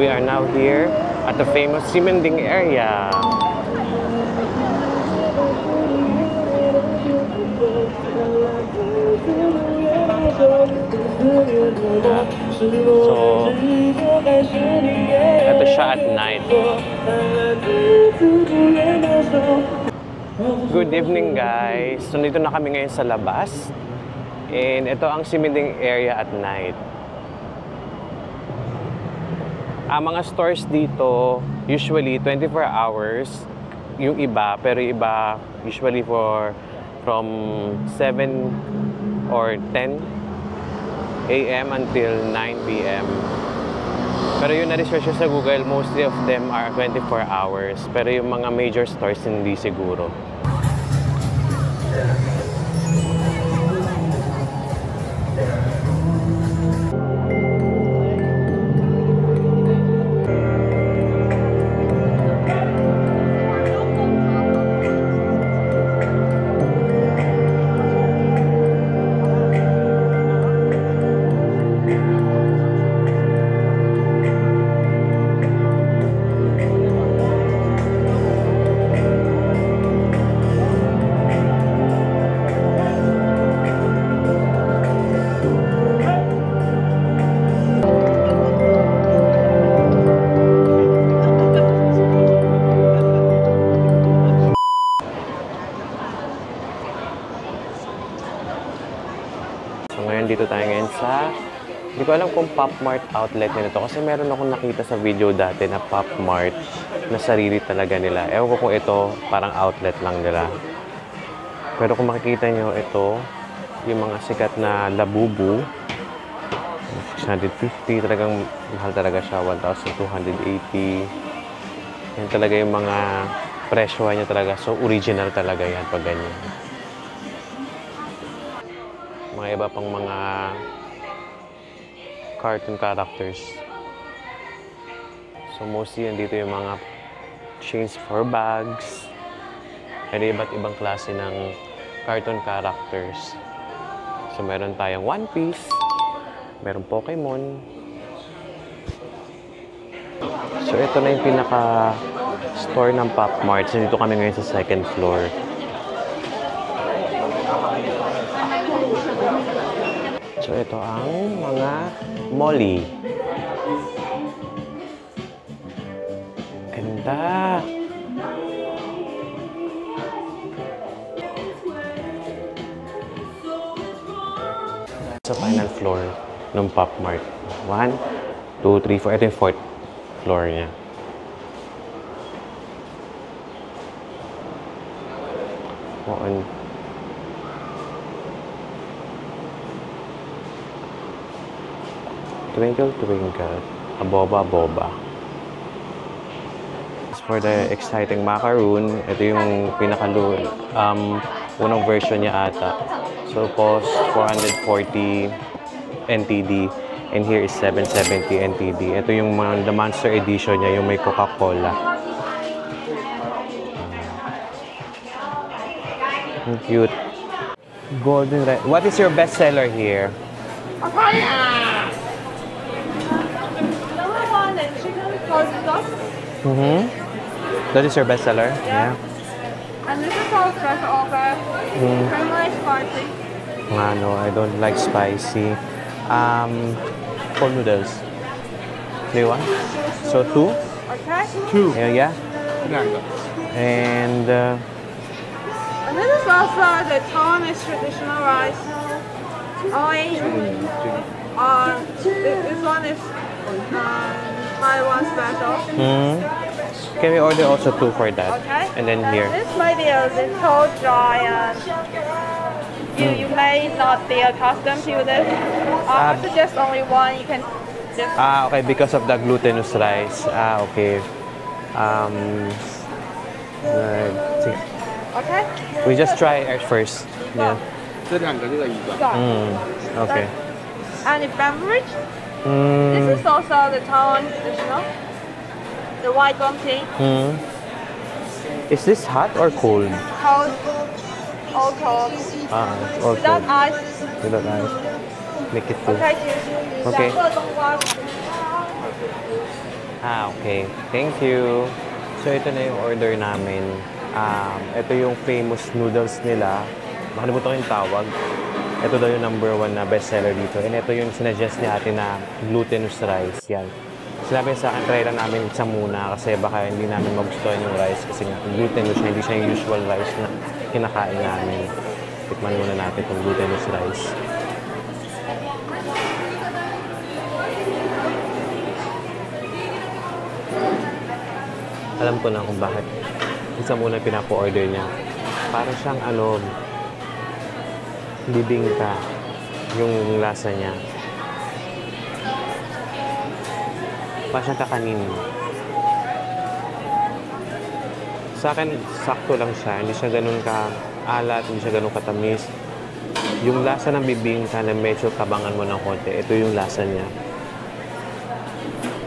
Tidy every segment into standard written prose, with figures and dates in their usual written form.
we are now here at the famous Simending area. So, ito siya at night. Good evening guys. So, dito na kami ngayon sa labas. And ito ang Simending area at night. Ang mga stores dito, usually 24 hours yung iba, pero iba usually from 7 or 10 a.m. until 9 p.m. Pero yung na-research sa Google, mostly of them are 24 hours. Pero yung mga major stores, hindi siguro. Dito tayo ngayon sa, hindi ko alam kung Pop Mart outlet nito kasi meron akong nakita sa video dati na Pop Mart na sarili talaga nila. Ewan ko kung ito parang outlet lang nila. Pero kung makikita nyo, ito yung mga sikat na Labubu. 650, talagang mahal talaga siya. 1,280. Yan talaga yung mga presyo niya talaga. So original talaga yan pag ganyan. Mga iba pang mga cartoon characters. So mostly nandito yung mga chains for bags. May iba't ibang klase ng cartoon characters. So meron tayong One Piece, meron Pokemon. So ito na yung pinaka store ng Pop Mart. So dito kami ngayon sa second floor. So, ito ang mga Molly. Ganda! Sa final floor ng Pop Mart. 1, 2, 3, 4. Ito yung fourth floor niya. Twinkle, twinkle. A boba, boba. As for the exciting macaroon, ito yung unang version niya ata. So, cost 440 NTD. And here is 770 NTD. Ito yung the Monster Edition niya, yung may Coca-Cola. Cute. Golden rice. What is your best seller here? That is your best seller? Yeah. And this is our special offer. Criminal spicy. No, I don't like spicy. Cold noodles. Do you want? So 2? Okay. 2. Yeah. And this is also the Taiwanese traditional rice. This one is Taiwan special. Can we order also 2 for that? Okay. And then here. This might be a little dry and you may not be accustomed to this. I suggest only one. You can just... okay, because of the glutinous rice. Okay. Okay. We just try it first. Yeah. Okay. And the beverage? This is also the Taiwan traditional. The white gum tea. Is this hot or cold? Cold. All cold. All Without cold. ice. Without ice. Make it cool. Okay. Okay. Okay. Thank you. So, ito na yung order namin. Ito yung famous noodles nila. Nakalimutan ko yung tawag. Ito daw yung number 1 na bestseller dito. And ito yung sinuggest ni ate na glutinous rice. Yan. Sinabi sa akin, try lang namin isa muna kasi baka hindi namin magustuhan yung rice kasi nga glutinous siya, hindi siya yung usual rice na kinakain namin. Tikman muna natin itong glutinous rice. Alam ko na kung bakit isa muna pinapo-order niya. Parang siyang bibingka yung lasa niya. Parang siyang kakanin. Sa akin, sakto lang siya. Hindi siya ganun ka-alat, hindi siya ganun katamis. Yung lasa ng bibingka na medyo tabangan mo ng konti, ito yung lasa niya.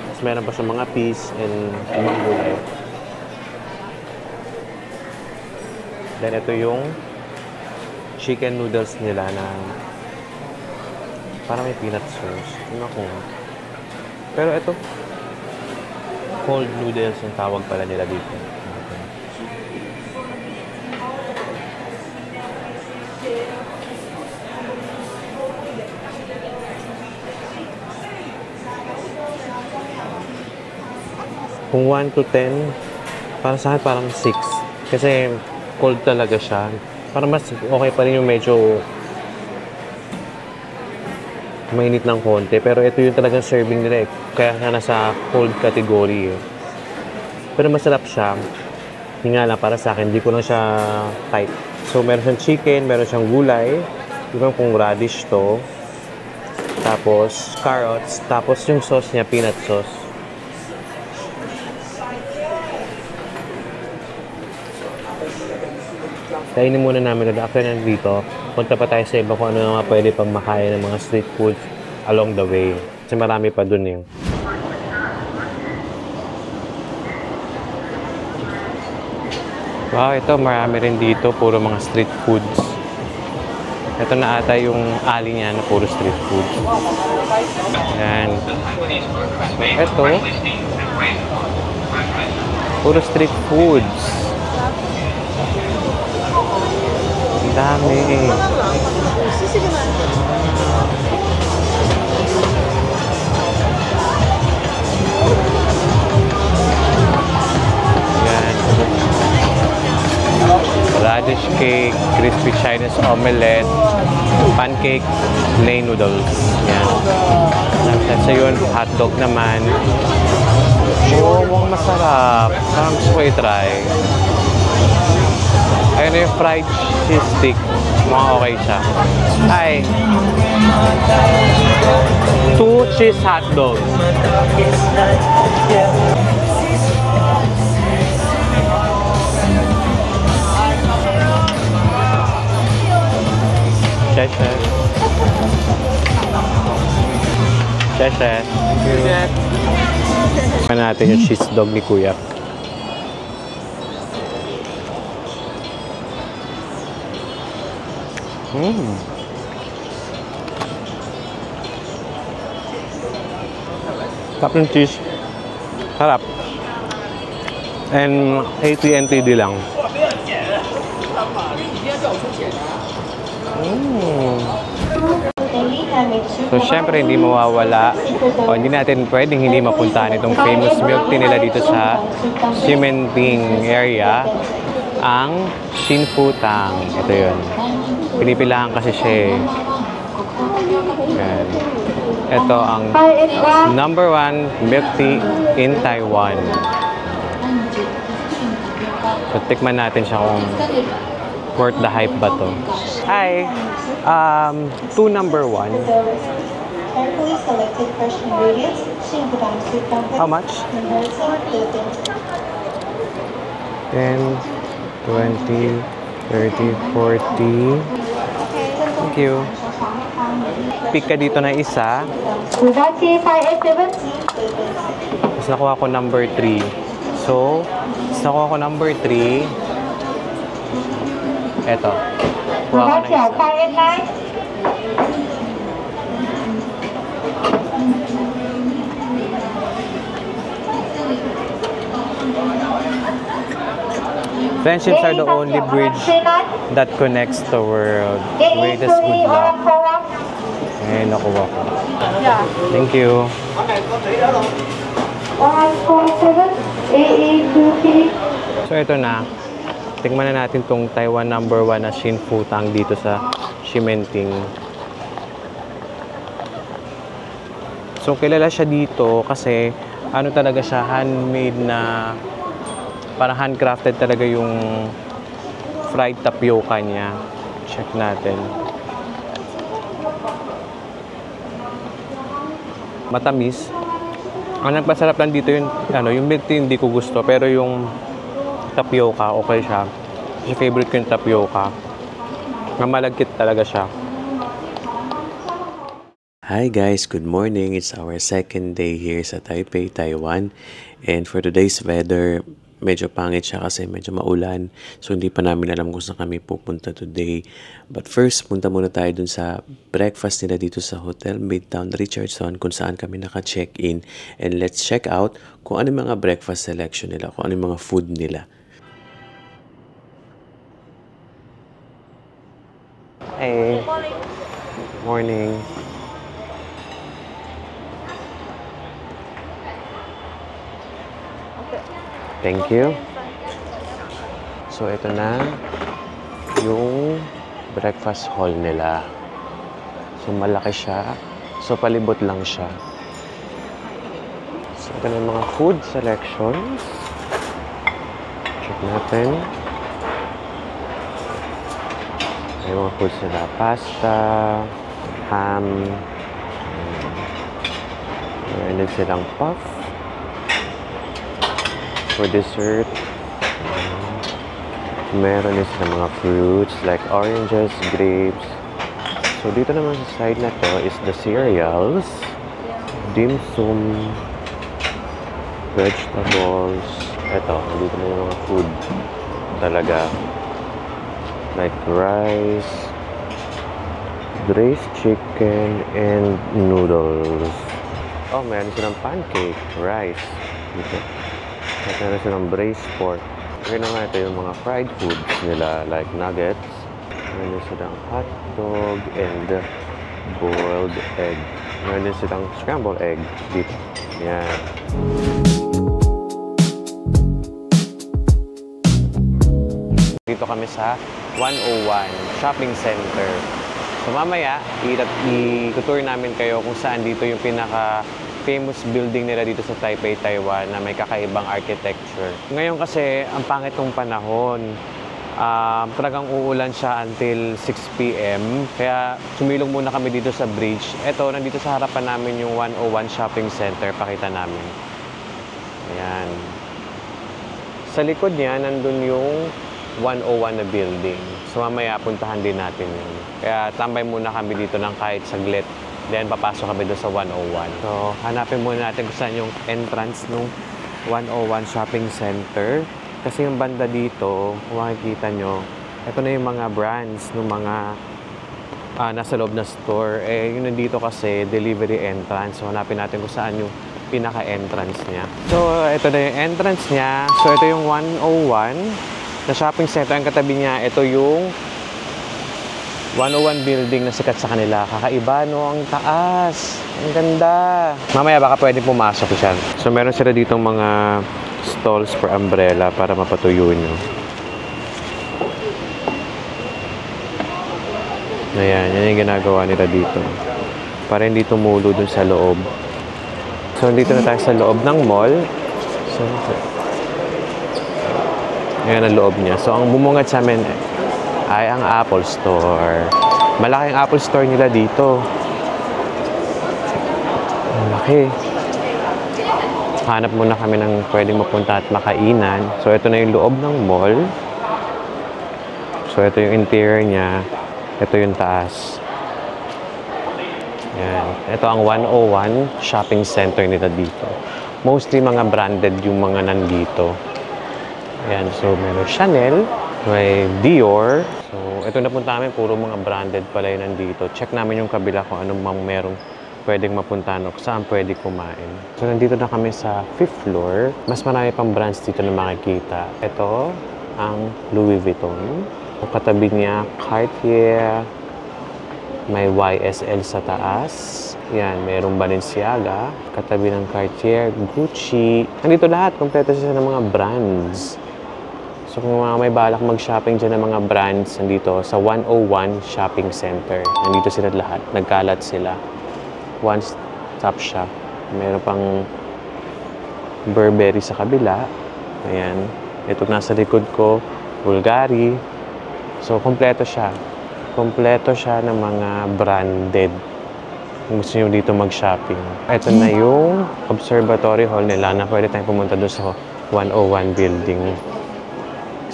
Tapos meron pa siya mga peas and ibang gulay. Then ito yung chicken noodles nila na parang may peanut sauce. Pero ito, cold noodles yung tawag pala nila dito. Kung 1 to 10, para sa akin parang 6. Kasi cold talaga siya. Parang mas okay pa rin yung medyo mainit ng konti. Pero ito yung talagang serving nila eh. Kaya siya nasa cold category eh. Pero masarap siya. Hinga lang para sa akin, hindi ko lang siya type. So meron siyang chicken, meron siyang gulay. Hindi ko kung radish to. Tapos carrots. Tapos yung sauce niya, peanut sauce. Kainin muna namin after nandito, punta pa tayo sa iba kung ano nga pwede pang makain ng mga street foods along the way. Kasi marami pa dun eh. Wow, ito marami rin dito, puro mga street foods. Ito na ata yung alley niya na puro street foods. Yan. Ito, puro street foods. Dami. Yan. Radish cake, crispy Chinese omelette, pancake, plain noodles. Yan. Sa yun, hotdog naman. Oh, mukhang masarap. Parang gusto ko i-try. Ayun yung fried cheese stick. Mukhang okay siya. Hi. 2 cheese hotdog. Cheche. Cheche. Tignan natin yung cheese dog ni Kuya. Sarap ng cheese. Sarap. And AT&TD lang. So, syempre, hindi mawawala o hindi natin pwedeng hindi mapuntahan itong famous milk tea nila dito sa Ximending area, ang Xinfutang. Ito yun. Pinipilahan kasi siya eh. Yan. Ito ang number 1 milk tea in Taiwan. So, tikman natin siya kung worth the hype ba to. Hi! 2 number 1. How much? 10, 20, 30, 40. Thank you. Pick ka dito na isa. Tapos nakuha ko number 3. So, nakuha ko number 3. Eto. Kuha ko na isa. Friendships are the only bridge that connects the world. Greatest good luck. Ngayon, nakuha ko. Yeah. Thank you. 147-8823. So, ito na. Tingnan na natin tong Taiwan #1 na Shin Fu Tang dito sa Shimenting. So, kilala siya dito kasi ano talaga siya, handmade na, parang handcrafted talaga yung fried tapioca niya. Check natin. Matamis. Ang nagpasarap lang dito yung, yung milk tea hindi ko gusto, pero yung tapioca, okay siya. Kasi favorite ko yung tapioca. Mamalagkit talaga siya. Hi guys, good morning. It's our second day here sa Taipei, Taiwan. And for today's weather, medyo pangit siya kasi medyo maulan. So hindi pa namin alam kung saan kami pupunta today. But first, punta muna tayo dun sa breakfast nila dito sa Hotel Midtown Richardson kung saan kami naka-check-in. And let's check out kung ano mga breakfast selection nila, kung ano mga food nila. Hey. Morning. Thank you. So, ito na yung breakfast hall nila. So, malaki siya. So, palibot lang siya. So, ito na yung mga food selections. Check natin. May mga foods nila. Pasta, ham, meron din silang puff. For dessert, meron din silang mga fruits like oranges, grapes. So, dito naman sa side na to is the cereals, dim sum, vegetables. Ito, dito na yung mga food talaga. Like rice, braised chicken, and noodles. Oh, meron silang pancake, rice. Dito. At meron silang braised pork. Okay naman, ito yung mga fried foods nila like nuggets. Meron silang hot dog and boiled egg. Meron din silang scrambled egg dito. Yan. Dito kami sa 101 Shopping Center. So mamaya, i-tour namin kayo kung saan dito yung pinaka-famous building nila dito sa Taipei, Taiwan na may kakaibang architecture. Ngayon kasi, ang pangit ng panahon. Talagang uulan siya until 6 p.m. Kaya sumilong muna kami dito sa bridge. Ito, nandito sa harapan namin yung 101 Shopping Center. Pakita namin. Ayan. Sa likod niya, nandun yung 101 na building. So mamaya puntahan din natin yun. Kaya tambay muna kami dito ng kahit saglit. Then papasok kami doon sa 101. So hanapin muna natin kung saan yung entrance ng 101 Shopping Center. Kasi yung banda dito, kung makikita nyo, ito na yung mga brands ng mga nasa loob na store. Eh yung nandito kasi delivery entrance. So hanapin natin kung saan yung pinaka-entrance niya. So ito na yung entrance niya. So ito yung 101 na shopping center. Ang katabi niya, ito yung 101 building na sikat sa kanila. Kakaiba, no? Ang taas. Ang ganda. Mamaya baka pwede pumasok siya. So, meron sila ditong mga stalls for umbrella para mapatuyo nyo. Ayan, yan yung ginagawa nila dito. Para hindi tumulo dun sa loob. So, dito na tayo sa loob ng mall. So, ayan ang loob niya. So, ang bumungad sa amin ay ang Apple Store. Malaking Apple Store nila dito. Ang laki. Hanap muna kami ng pwedeng mapunta at makainan. So, ito na yung loob ng mall. So, ito yung interior niya. Ito yung taas. Ayan. Ito ang 101 shopping center nila dito. Mostly mga branded yung mga nandito. Ayan, so meron Chanel, may Dior. So, ito napunta namin, puro mga branded pala yun nandito. Check namin yung kabila kung anong mang merong pwedeng mapuntahan o saan pwede kumain. So, nandito na kami sa 5th floor. Mas marami pang brands dito na makikita. Ito, ang Louis Vuitton. Ang katabi niya, Cartier. May YSL sa taas. Yan, mayroong Balenciaga. Katabi ng Cartier, Gucci. Nandito lahat, kompleto siya ng mga brands. So kung may balak mag-shopping dyan ng mga brands, nandito sa 101 Shopping Center. Nandito sila lahat, nagkalat sila. One-stop shop. Meron pang Burberry sa kabila. Ayan. Ito nasa likod ko, Bulgari. So kompleto siya. Kompleto siya ng mga branded. Kung gusto nyo dito mag-shopping. Ito na yung observatory hall nila na pwede tayong pumunta doon sa 101 building.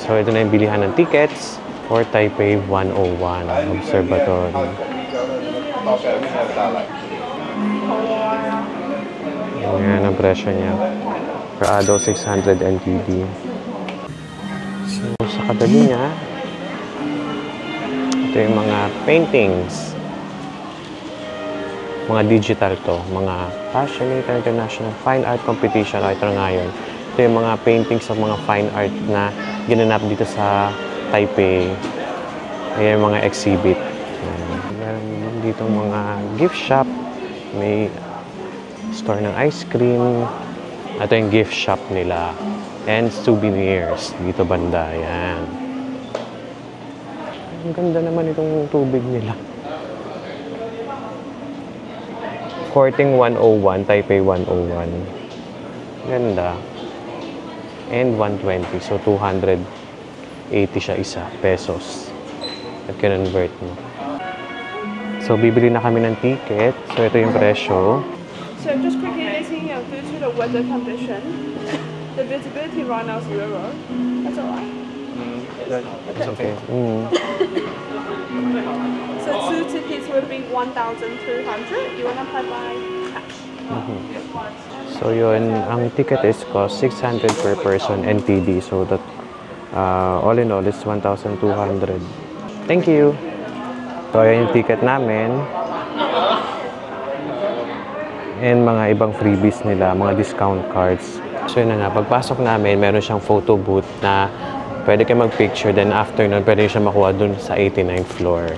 So, ito na yung bilihan ng tickets for Taipei 101 Observatory. Ayan ang presyo niya. Per adult, 600 NTD. So, sa katabi niya, ito yung mga paintings. Mga digital to. Mga Passionate International Fine Art Competition. Ito na nga yun. Ito yung mga paintings of mga fine art na ginanap dito sa Taipei. Ayan yung mga exhibit. Meron dito mga gift shop. May store ng ice cream. Ito yung gift shop nila. And souvenirs. Dito banda. Ayan. Ang ganda naman itong tubig nila. Courting 101, Taipei 101. Ganda. And 120. So, 280 siya isa, pesos. At kinonvert mo. So, bibili na kami ng ticket. So, ito yung presyo. So just quickly letting you know, due to the weather condition, the visibility right now is 0. That's alright. It's okay. So 2 tickets will be 1,200. You wanna pay by cash? So yun, ang ticket is cost 600 per person NTD. So that all in all is 1,200. Thank you. So ayan yung ticket namin. And mga ibang freebies nila, mga discount cards. So yun na nga, pagpasok namin, meron siyang photo booth na pwede kayo mag-picture. Then after nun, pwede siya makuha dun sa 89th floor.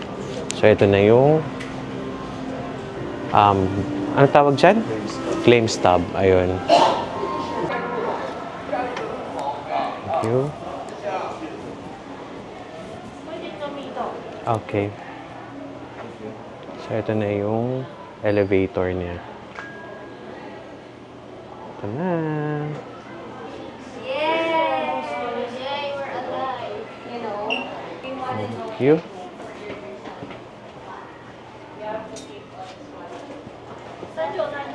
So ito na yung ano tawag dyan? Claim stub. Ayun. Thank you. Okay. So ito na yung elevator niya. Ito na. Yes! Yay, we're alive. You know? Thank you.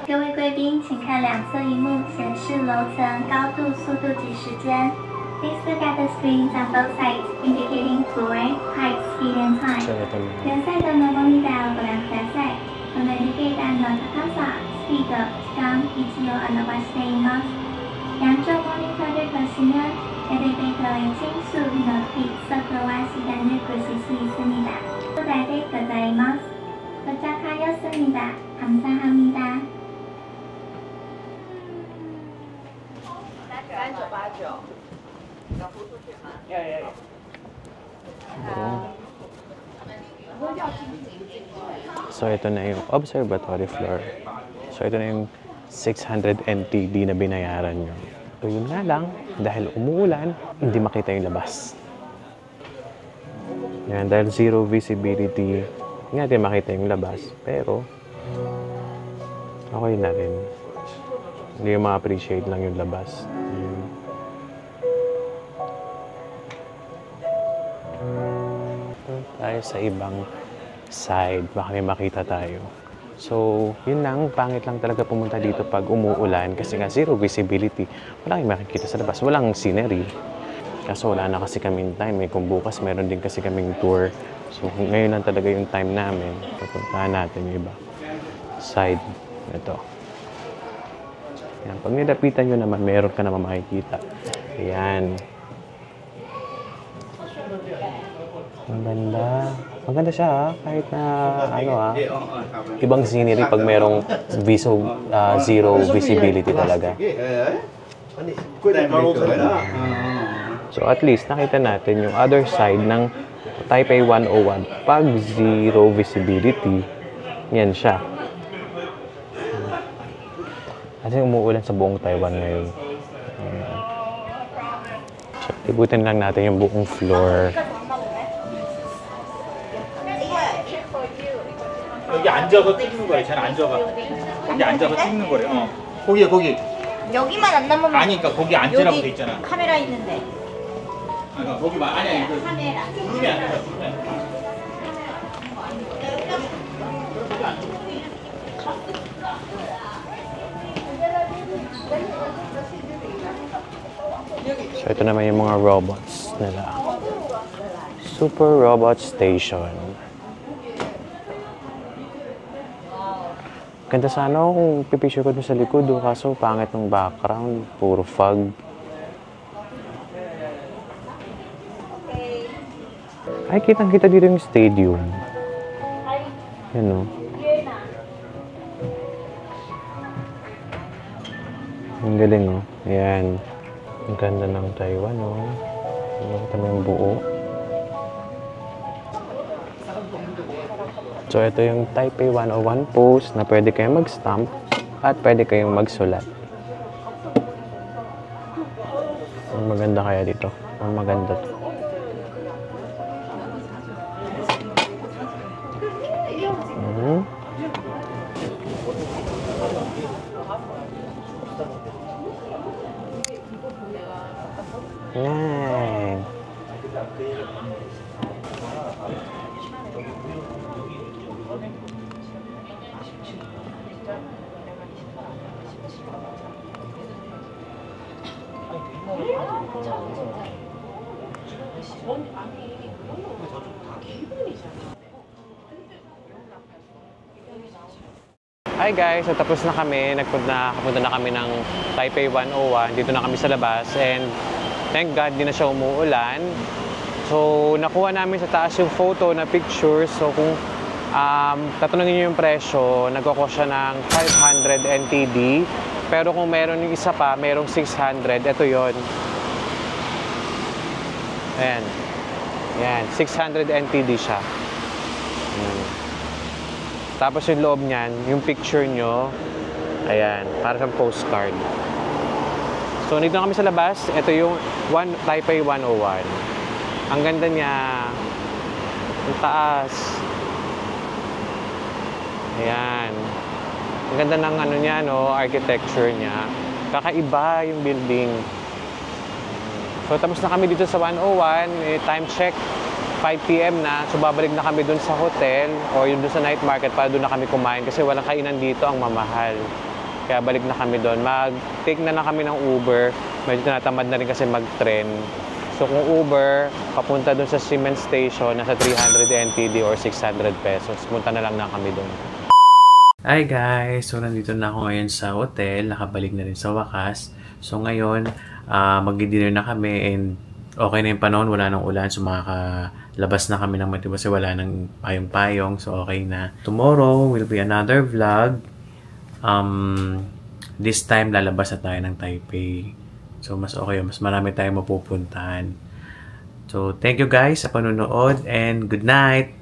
各位贵宾，请看两侧荧幕显示楼层、高度、速度及时间。Please look at the screens on both sides, indicating floor, height, speed, and time. So ito na. 両サイドのモニターをご覧ください。このエレベーターの高さ、スピード、時間、位置を表しています。양쪽 모니터를 보시면 엘리베이터의 층수, 높이, 속도와 시간을 보실 수 있습니다. 도달될 고자이마스. 도착하였습니다. 감사합니다. 3989。要付出去吗？要。 So ito na yung observatory floor. So ito na yung 600 NTD na binayaran nyo. So yun nga lang, dahil umuulan, hindi makita yung labas. Yan, dahil zero visibility, hindi natin makita yung labas. Pero, okay na rin. Hindi yung ma-appreciate lang yung labas. Yun. Tayo sa ibang side, baka may makita tayo. So, yun lang, pangit lang talaga pumunta dito pag umuulan kasi nga zero visibility. Wala kang makikita sa labas, walang scenery. Kaso wala na kasi kaming time. Kung bukas meron din kasi kaming tour. So, ngayon lang talaga yung time namin. Pupuntahan natin yung iba. Side, ito. Yan. Pag nilapitan nyo naman, meron ka naman makikita. Ayan. Ang ganda. Maganda siya ha. Kahit na ano ha. Ibang scenery pag merong zero visibility talaga. So at least nakita natin yung other side ng Taipei 101 pag zero visibility. Yan siya. Kasi umuulan sa buong Taiwan ngayon. So, ibutin lang natin yung buong floor. 여기 앉아서 찍는 거래. 쟤는 앉아가. 여기 앉아서 찍는 거래. 거기. 여기만 안 남으면 아니, 그러니까 거기 앉으라고 돼 있잖아. 카메라 있는데. 그러니까 거기만 아니야. 이거 카메라. 구름이 안 돼. 구름이 안 돼. So ito naman yung mga robots nila. Super Robot Station. Ganda sana kung pipicture ko dun sa likod, kaso pangit ng background, puro fog. Ay, kitang-kita dito yung stadium. Yan o. Ang galing o. Ayan. Ang ganda ng Taiwan o. Nakita mo yung buo. So, ito yung Taipei 101 post na pwede kayong mag-stamp at pwede kayong magsulat. Ang maganda kaya dito. Ang maganda to. Yan. Hi guys, so tapos na kami. Kapunta na kami ng Taipei 101. Dito na kami sa labas and thank God, di na siya umuulan. So, nakuha namin sa taas yung photo na pictures. So, kung tatanungin niyo yung presyo, nagkoko siya ng 500 NTD. Pero kung meron yung isa pa, merong 600. Ito yon. Ayan. Ayan, 600 NTD siya. Tapos yung loob niyan, yung picture nyo, ayan, para sa postcard. So, nandito na kami sa labas. Ito yung Taipei 101. Ang ganda niya. Ang taas. Ayan. Ang ganda ng ano niya, no, architecture niya. Kakaiba yung building. So, tapos na kami dito sa 101. Time check, 5 PM na. So, babalik na kami dun sa hotel o yung dun sa night market para dun na kami kumain kasi walang kainan dito, ang mamahal. Kaya balik na kami doon. Mag-take na lang kami ng Uber. Medyo tinatamad na rin kasi mag-tren. So kung Uber, papunta doon sa cement station, nasa 300 NTD or 600 pesos. Punta na lang kami doon. Hi guys! So nandito na ako ngayon sa hotel. Nakabalik na rin sa wakas. So ngayon, mag-dinner na kami and okay na yung panahon. Wala nang ulan. So makakalabas na kami ng matibay kasi wala nang payong-payong. So okay na. Tomorrow will be another vlog. This time lalabas na tayo ng Taipei. So mas okay, mas marami tayong mapupuntahan. So thank you guys sa panonood and good night!